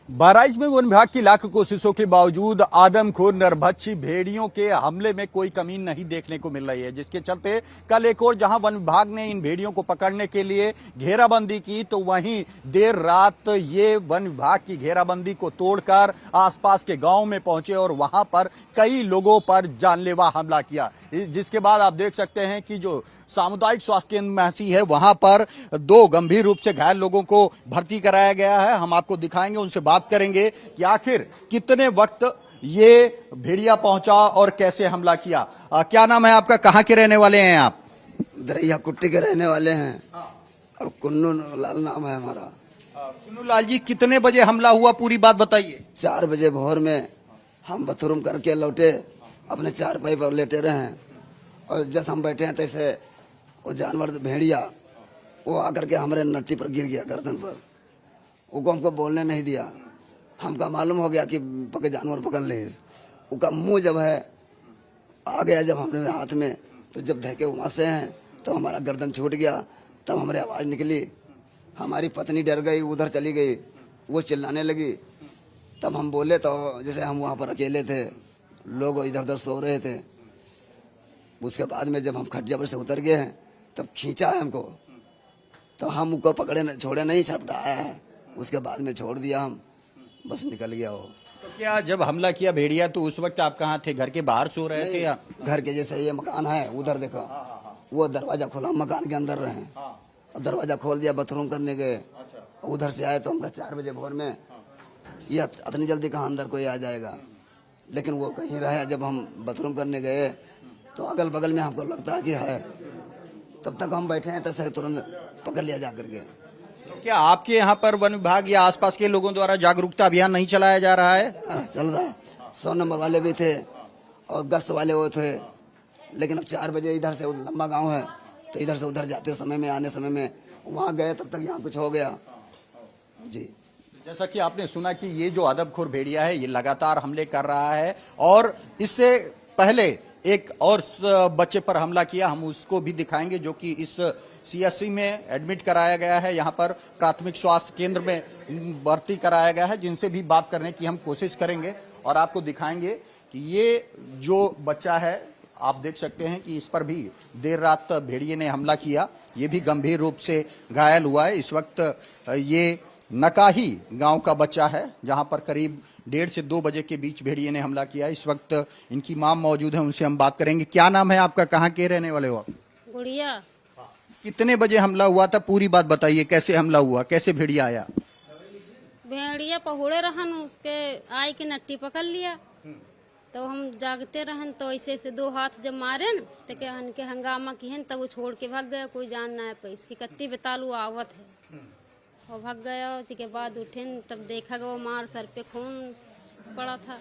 बहराइच में वन विभाग की लाख कोशिशों के बावजूद आदमखोर नरभक्षी भेड़ियों के हमले में कोई कमी नहीं देखने को मिल रही है, जिसके चलते कल एक और जहां वन विभाग ने इन भेड़ियों को पकड़ने के लिए घेराबंदी की, तो वहीं देर रात ये वन विभाग की घेराबंदी को तोड़कर आसपास के गांव में पहुंचे और वहां पर कई लोगों पर जानलेवा हमला किया। जिसके बाद आप देख सकते हैं कि जो सामुदायिक स्वास्थ्य केंद्र महसी है वहां पर 2 गंभीर रूप से घायल लोगों को भर्ती कराया गया है। हम आपको दिखाएंगे, उनसे बात करेंगे कि आखिर कितने वक्त ये भेड़िया पहुंचा और कैसे हमला किया। क्या नाम है आपका, कहां के रहने वाले हैं आप? दरैया कुट्टी के रहने वाले हैं और कुन्नू लाल नाम है हमारा। कुन्नू लाल जी, कितने बजे हमला हुआ, पूरी बात बताइए। 4 बजे भोर में हम बाथरूम करके लौटे, अपने चारपाई पर लेटे रहे हैं और जैसे हम बैठे हैं तैसे वो जानवर भेड़िया वो आकर के हमारे नट्टी पर गिर गया, गर्दन पर। वो हमको बोलने नहीं दिया। हमका मालूम हो गया कि पके जानवर पकड़ ले। उसका मुंह जब है आ गया जब हमारे हाथ में, तो जब धके वहाँ से हैं तब हमारा गर्दन छूट गया। तब हमारी आवाज़ निकली, हमारी पत्नी डर गई, उधर चली गई, वो चिल्लाने लगी। तब हम बोले तो जैसे हम वहाँ पर अकेले थे, लोग इधर उधर सो रहे थे। उसके बाद में जब हम खटिया पर से उतर गए हैं तब खींचा है हमको, तो हम उसको पकड़े छोड़े नहीं, छपटाया है। उसके बाद में छोड़ दिया, हम बस निकल गया वो। तो क्या जब हमला किया भेड़िया तो उस वक्त आप कहाँ थे? घर के बाहर सो रहे थे या घर के जैसे ये मकान है उधर देखो, वो दरवाजा खोला, मकान के अंदर रहे और दरवाजा खोल दिया, बाथरूम करने गए। उधर से आए तो हमका 4 बजे भोर में, ये इतनी जल्दी कहाँ अंदर कोई आ जाएगा। लेकिन वो कहीं रहे। जब हम बाथरूम करने गए तो अगल बगल में हमको लगता है कि है, तब तक हम बैठे हैं तब तुरंत पकड़ लिया जा करके। तो क्या आपके यहाँ पर वन विभाग या आसपास के लोगों द्वारा जागरूकता अभियान नहीं चलाया जा रहा है? चल रहा है, 100 नंबर वाले भी थे और गश्त वाले वो थे। लेकिन अब 4 बजे इधर से लंबा गांव है, तो इधर से उधर जाते समय में, आने समय में वहाँ गए, तब तक यहाँ कुछ हो गया जी। जैसा कि आपने सुना कि ये जो आदमखोर भेड़िया है ये लगातार हमले कर रहा है और इससे पहले एक और बच्चे पर हमला किया। हम उसको भी दिखाएंगे, जो कि इस सीएससी में एडमिट कराया गया है, यहाँ पर प्राथमिक स्वास्थ्य केंद्र में भर्ती कराया गया है, जिनसे भी बात करने की हम कोशिश करेंगे और आपको दिखाएंगे कि ये जो बच्चा है, आप देख सकते हैं कि इस पर भी देर रात भेड़िए ने हमला किया। ये भी गंभीर रूप से घायल हुआ है। इस वक्त ये नकाही गांव का बच्चा है, जहां पर करीब 1:30 से 2 बजे के बीच भेड़िए ने हमला किया। इस वक्त इनकी मां मौजूद है, उनसे हम बात करेंगे। क्या नाम है आपका, कहाँ के रहने वाले हो आप? गुड़िया। कितने बजे हमला हुआ था, पूरी बात बताइए। कैसे हमला हुआ, कैसे भेड़िया आया? भेड़िया पहुड़े रहन, उसके आई के नट्टी पकड़ लिया। तो हम जागते रहन, तो ऐसे से 2 हाथ जब मारे न तो के हंगामा की हन, तब वो छोड़ के भाग गया। कोई जान ना है इसकी कत्ती बेतालू आवत है और भाग गया। उसके बाद उठे तब देखा गया मार सर पे खून पड़ा था।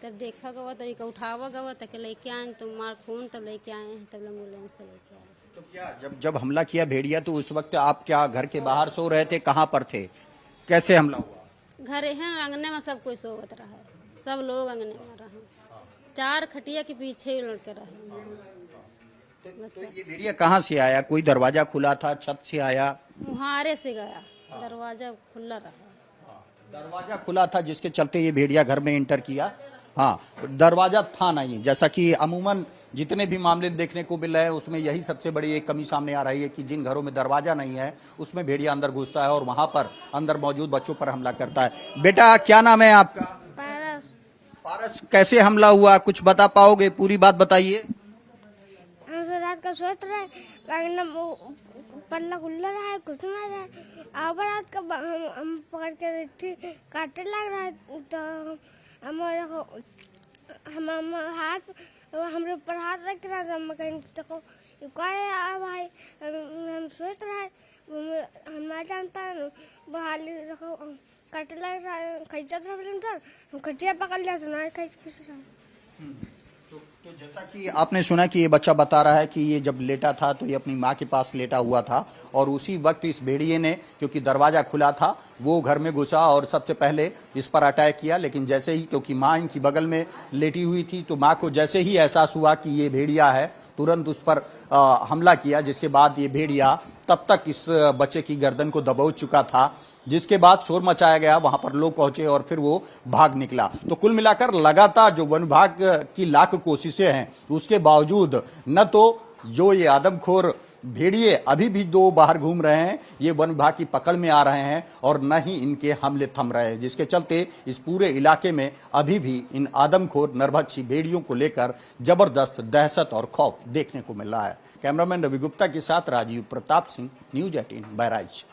तब देखा गया, तब उठावा गया, तक लेके आए तो मार खून, तब लेके आए हैं, तब एम्बुलेंस से लेके आए। तो क्या जब हमला किया भेड़िया तो उस वक्त आप क्या घर के बाहर सो रहे थे, कहाँ पर थे, कैसे हमला हुआ? घर है अंगने में, सब कोई सोवत रहा है, सब लोग अंगने में रहे, 4 खटिया के पीछे ही लड़के रहे। तो ये भेड़िया कहाँ से आया? कोई दरवाजा खुला था, छत से आया? मुहारे से गया, दरवाजा खुला रहा। दरवाजा खुला था जिसके चलते ये भेड़िया घर में एंटर किया। हाँ, दरवाजा था नहीं, जैसा कि अमूमन जितने भी मामले देखने को मिल रहे हैं उसमें यही सबसे बड़ी एक कमी सामने आ रही है कि जिन घरों में दरवाजा नहीं है उसमें भेड़िया अंदर घुसता है और वहां पर अंदर मौजूद बच्चों पर हमला करता है। बेटा, क्या नाम है आपका? पारस। पारस, कैसे हमला हुआ, कुछ बता पाओगे? पूरी बात बताइए। हम तो रात का सोच रहे, पल्ला खुल्ला रहा है, कुछ ना रहा है। अब रात का हम पकड़ के काटने लग रहा है, तो हमारे हम हाथ हमारे ऊपर हाथ रख रहा था। हम कहीं देखो क्या भाई, हम सोच रहे हम ना जान पाए, बहाली देखो काटने लग रहा है, खींचा था हम खटिया पकड़ लिया तो ना खींच रहा। तो जैसा कि आपने सुना कि ये बच्चा बता रहा है कि ये जब लेटा था तो ये अपनी माँ के पास लेटा हुआ था और उसी वक्त इस भेड़िए ने, क्योंकि दरवाजा खुला था, वो घर में घुसा और सबसे पहले इस पर अटैक किया। लेकिन जैसे ही, क्योंकि माँ इनकी बगल में लेटी हुई थी, तो माँ को जैसे ही एहसास हुआ कि ये भेड़िया है, तुरंत उस पर हमला किया, जिसके बाद ये भेड़िया तब तक इस बच्चे की गर्दन को दबोच चुका था। जिसके बाद शोर मचाया गया, वहां पर लोग पहुंचे और फिर वो भाग निकला। तो कुल मिलाकर लगातार जो वन विभाग की लाख कोशिशें हैं, उसके बावजूद न तो जो ये आदमखोर भेड़िए अभी भी दो बाहर घूम रहे हैं, ये वन विभाग की पकड़ में आ रहे हैं, और न ही इनके हमले थम रहे हैं, जिसके चलते इस पूरे इलाके में अभी भी इन आदमखोर नरभक्षी भेड़ियों को लेकर जबरदस्त दहशत और खौफ देखने को मिल रहा है। कैमरामैन रवि गुप्ता के साथ राजीव प्रताप सिंह, न्यूज 18 बहराइच।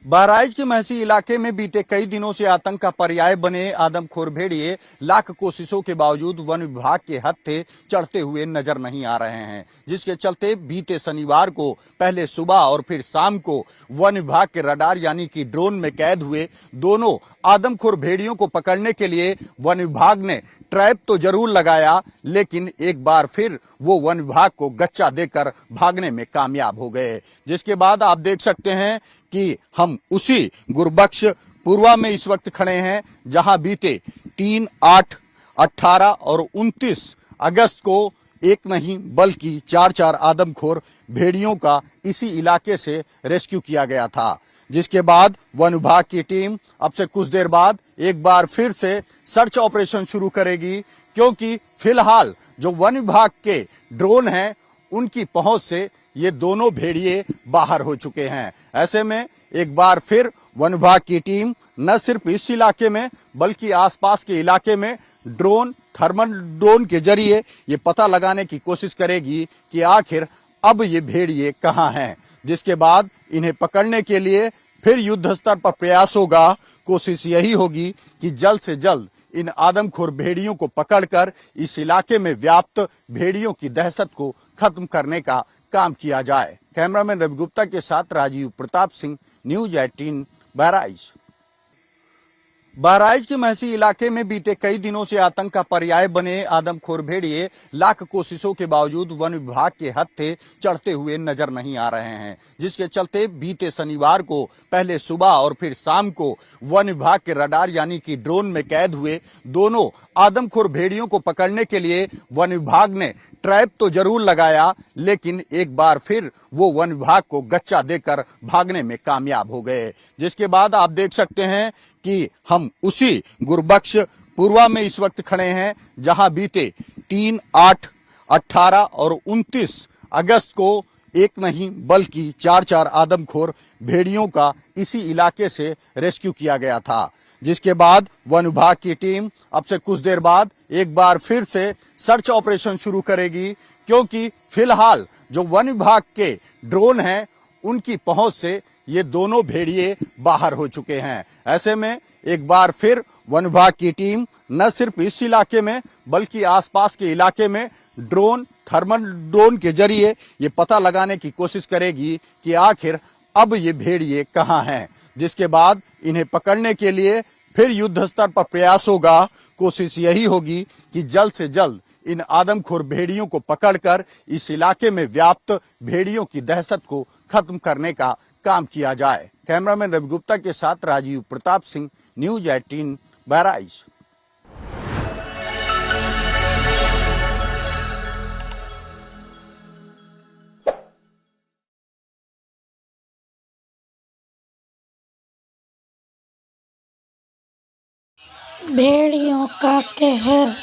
बहराइच के महसी इलाके में बीते कई दिनों से आतंक का पर्याय बने आदमखोर भेड़िए लाख कोशिशों के बावजूद वन विभाग के हत्थे चढ़ते हुए नजर नहीं आ रहे हैं, जिसके चलते बीते शनिवार को पहले सुबह और फिर शाम को वन विभाग के रडार यानी कि ड्रोन में कैद हुए दोनों आदमखोर भेड़ियों को पकड़ने के लिए वन विभाग ने ट्रैप तो जरूर लगाया, लेकिन एक बार फिर वो वन विभाग को गच्चा देकर भागने में कामयाब हो गए। जिसके बाद आप देख सकते हैं कि हम उसी गुरबख्श पूर्वा में इस वक्त खड़े हैं, जहां बीते 3, 8, 18 और 29 अगस्त को एक नहीं बल्कि 4 आदमखोर भेड़ियों का इसी इलाके से रेस्क्यू किया गया था। जिसके बाद वन विभाग की टीम अब से कुछ देर बाद एक बार फिर से सर्च ऑपरेशन शुरू करेगी, क्योंकि फिलहाल जो वन विभाग के ड्रोन हैं उनकी पहुंच से ये दोनों भेड़िए बाहर हो चुके हैं। ऐसे में एक बार फिर वन विभाग की टीम न सिर्फ इस इलाके में बल्कि आसपास के इलाके में ड्रोन, थर्मल ड्रोन के जरिए ये पता लगाने की कोशिश करेगी कि आखिर अब ये भेड़िए कहां हैं, जिसके बाद इन्हें पकड़ने के लिए फिर युद्ध स्तर पर प्रयास होगा। कोशिश यही होगी कि जल्द से जल्द इन आदमखोर भेड़ियों को पकड़कर इस इलाके में व्याप्त भेड़ियों की दहशत को खत्म करने का काम किया जाए। कैमरामैन रवि गुप्ता के साथ राजीव प्रताप सिंह, न्यूज 18 बहराइच। बहराइच के महसी इलाके में बीते कई दिनों से आतंक का पर्याय बने आदमखोर भेड़िए लाख कोशिशों के बावजूद वन विभाग के हत्थे चढ़ते हुए नजर नहीं आ रहे हैं, जिसके चलते बीते शनिवार को पहले सुबह और फिर शाम को वन विभाग के रडार यानी कि ड्रोन में कैद हुए दोनों आदमखोर भेड़ियों को पकड़ने के लिए वन विभाग ने ट्रैप तो जरूर लगाया, लेकिन एक बार फिर वो वन विभाग को गच्चा देकर भागने में कामयाब हो गए। जिसके बाद आप देख सकते हैं कि हम उसी गुरबख्श पूर्वा में इस वक्त खड़े हैं, जहां बीते 3, 8, 18 और 29 अगस्त को एक नहीं बल्कि 4 आदमखोर भेड़ियों का इसी इलाके से रेस्क्यू किया गया था। जिसके बाद वन विभाग की टीम अब से कुछ देर बाद एक बार फिर से सर्च ऑपरेशन शुरू करेगी, क्योंकि फिलहाल जो वन विभाग के ड्रोन हैं उनकी पहुंच से ये दोनों भेड़िए बाहर हो चुके हैं। ऐसे में एक बार फिर वन विभाग की टीम न सिर्फ इस इलाके में बल्कि आसपास के इलाके में ड्रोन, थर्मल ड्रोन के जरिए ये पता लगाने की कोशिश करेगी कि आखिर अब ये भेड़िए कहां हैं, जिसके बाद इन्हें पकड़ने के लिए फिर युद्ध स्तर पर प्रयास होगा। कोशिश यही होगी कि जल्द से जल्द इन आदमखोर भेड़ियों को पकड़कर इस इलाके में व्याप्त भेड़ियों की दहशत को खत्म करने का काम किया जाए। कैमरामैन रवि गुप्ता के साथ राजीव प्रताप सिंह, न्यूज 18 बहराइच। भेड़ियों का कहर।